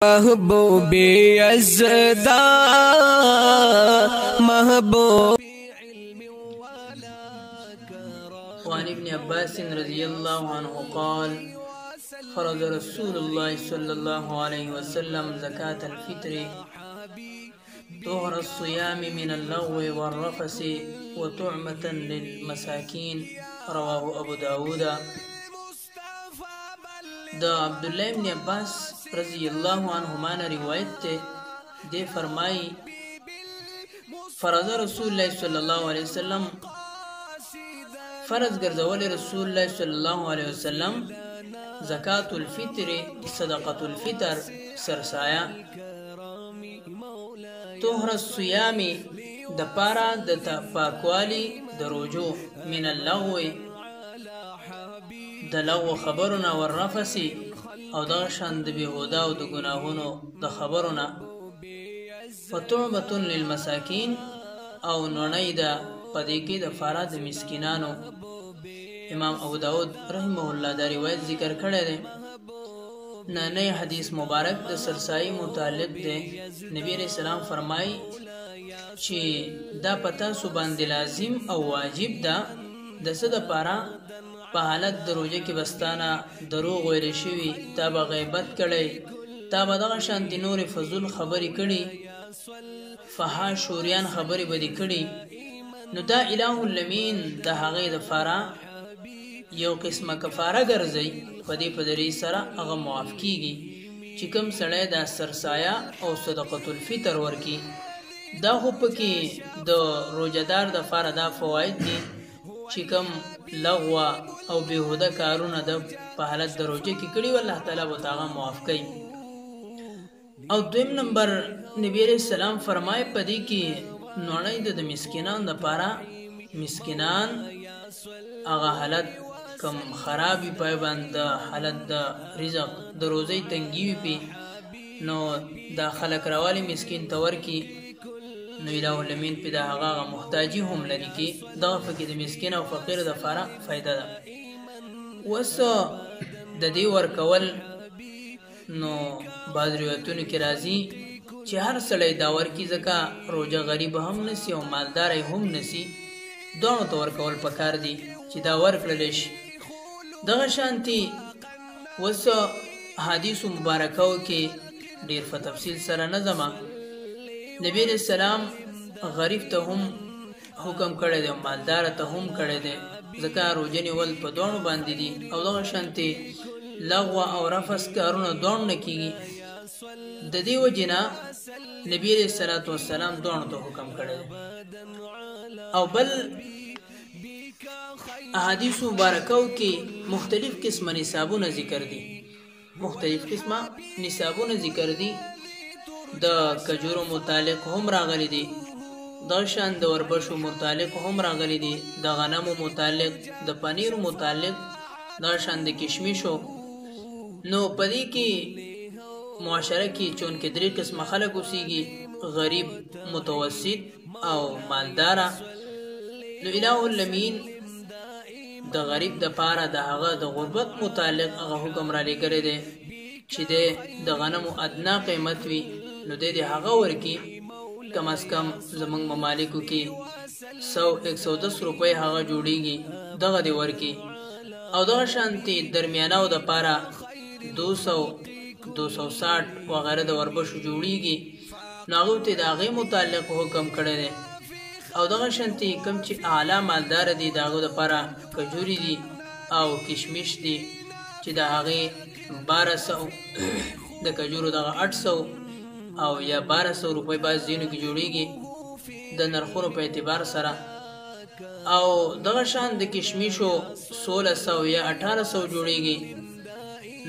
محبوبی ازدا محبوب. وعن ابن عباس رضي الله عنه قال فرض رسول الله صلى الله عليه وسلم زكاة الفطر طهر الصيام من اللغو والرفث وطعمة للمساكين رواه أبو داود. دا عبدالله ابن عباس رضی اللہ عنہما نے روایت تے دے فرمائی فرض رسول اللہ صلی اللہ علیہ وسلم فرض گرزول رسول اللہ صلی اللہ علیہ وسلم زکاة الفطر صدقة الفطر سرسایا طهر الصيام د پارا د پاکوالی د روجو من اللغو د لغو خبرنا والرفسی او دغشان د بیهودا او د گناهونو د خبرنا وطعمة للمساکین او نونی دا پدیکی د فاراد مسکینانو. امام ابو داود رحمه الله دا روایت ذکر کرده ده. نئی حدیث مبارک د سرسائی متعلق ده. نبی علیہ السلام فرمائی چی دا پتا سو باندې لازم او واجب دا د څه د پاره په حالت د روزه کې بستانه دروغ ویل شوي، تا به غیبت کړی، تا به دغه شانتې نورې فضول خبرې کړي، فحاش شوریان خبرې به دې کړي، نو دا اله اللمین د هغې دپاره یو قسمه کفاره ګرځئ. په دې په دریځ سره هغه معاف کیږي چې کوم سړی دا سرسایه او صدقة الفطر ورکي. دا خو پکې د روزهدار دپاره دا فواید دي چې کوم لغوه او بیهوده کارونه د په حالت د روزه کې کړي و الله تعالی به هغه معاف کوي. او دویم نمبر نبی علیہ السلام فرمای په دې کې نوړی د مسکینان دپاره مسکینان هغه حالت کم خرابی پای باندې حالت د رزق د روزۍ تنګي وي پې نو دا خلک راوالی مسکین ته ورکي نو اله اللمین پې د هغه محتاجي هم لري کې دغه پکې د مسکین او فقیر دپاره فایده ده. اوس د دې ورکول نو بعض روایتونو کې راځي چې هر سړی دا ورکي ځکه روژه غریب هم نسی او مالداری هم نسی، دواړو ته ورکول پکار دي چې دا ورکړلی شي. دغه شانتي اوس حدیثو مبارکو کې ډېر په تفصیل سره نه ځمه، نبی علیہ السلام غریب ته هم حکم کړی دی او مالدار ته هم کړی دی ځکه روژه نیول په دواړو باندې دي او دغه شانتې لغوه او رفث کارونه دواړو نه کېږي. د دې وجې نه نبی علیہ الصلاة والسلام دواړو ته حکم کړی دی. او بل احادیثو مبارکو کې مختلف قسمه نصابونه ذکر دي، مختلف قسمه نصابونه ذکر دي. د کجورو متعلق هم راغلی دي، د شان د وربشو متعلق هم راغلی دي، د غنمو متعلق، د پنیر متعلق، د شان د کشمیشو. نو پدې کې معاشره کې چونکې درې قسمه خلک اوسېږي، غریب، متوسط او مالداره. نو اله اللمین د غریب دپاره د هغه د غربت متعلق هغه حکم را لېږلی دی چې د غنمو ادنا قیمت وي نو دی د هغه ورکي، کم از کم زموږ ممالکو کې 100-110 روپۍ هغه جوړیږي، دغه دی ورکي. او دغه شانتې درمیانو دپاره 200-260 وغیره د وربشو جوړیږي نو هغوی ته د هغې متعلق حکم کړی دی. او دغه شانتې کوم چې اعلی مالدار دي د هغو دپاره کجوري دي او کشمیش دي چې د هغې 1200 د کجورو دغه 800 او یا 1200 روپۍ بعض ځینو کې جوړیږي د نرخونو په اعتبار سره. او دغه شان د کشمیشو 1600 یا 1800 جوړیږي.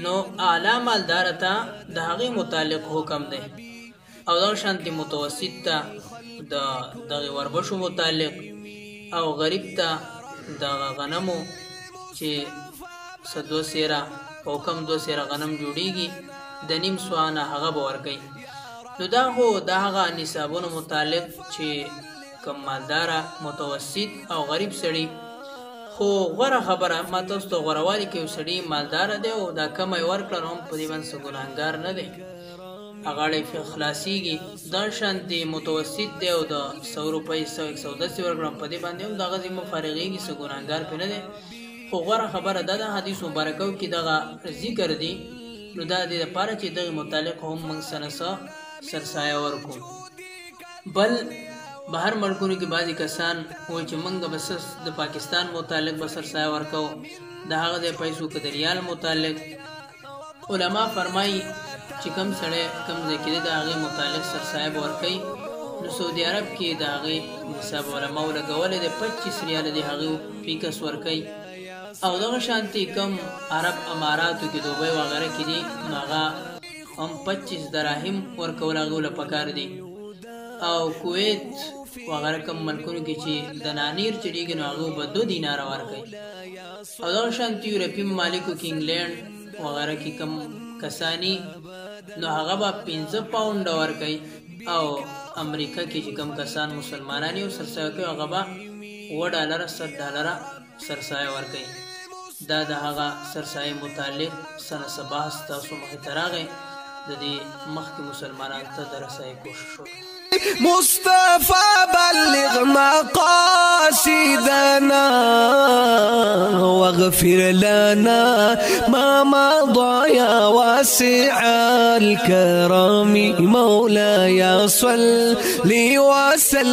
نو اعلی مالدار ته د هغې متعلق حکم دی او دغه شانتې متوسط ته د دغه وربشو متعلق او غریب ته دغه غنمو چې څه 2 سیره او کم 2 سیره غنم جوړیږي د نیم سوانه هغه به ورکوي. نو دا خو د هغه نصابونو متعلق چې کم مالداره، متوسط او غریب سړي. خو غوره خبره ما تاسو ته غوروالي کې یو سړي مالداره دی او دا کمه یې ورکړه نو هم په دې باندې څه ګناهګار نه دی. اغاړې خلاصيږي دا شانتي متوسط دی او د 100 روپۍ 110 ورګرام په دې باندې هم دغه ذمہ فارغيږي څه ګناګار پنه دي خو غوړه خبره ده د حدیث مبارکو کې دغه ذکر دي نو دا د لپاره چې دغه متعلق هم موږ سنسا سرسایه ورکو بل بهر ملکونو کې بعضی کسان وایي چې موږ بس د پاکستان متعلق به سرسایه ورکو د هغه د پیسو کډریال متعلق علما فرمایي چې کم سړی کم ځکه د هغه متعلق سرسایه ورکي نو سعودي عرب کې د هغه حساب علما ولګول د 25 ریال د هغه فیکس ورکي او دغه شانتي کم عرب اماراتو کې دوبه وغیرہ کې دي هغه هم 25 دراهم ورکول هغه پکار دي او کویت وغیرہ کم ملکونو کې چې د نانیر چړيږي نو هغه به 2 دینار ورکي او دغه شانتي یورپی ممالکو کې انګلند وغیرہ کې کم کسانی نو هغه به 15 پاوند ورکي او امریکا کې چې کم کسان مسلمانانی او سرسایه کوي هغه به $1 $7 سرسایه ورکي دا د هغه سرسایه متعلق سنه سباس تاسو مخ تراغه د دې مخکې مسلمانان ته درسای کوشش وکړي مصطفى بلغ مقاصدنا واغفر لنا ما مضى يا واسع الكرم مولاي صل وسلم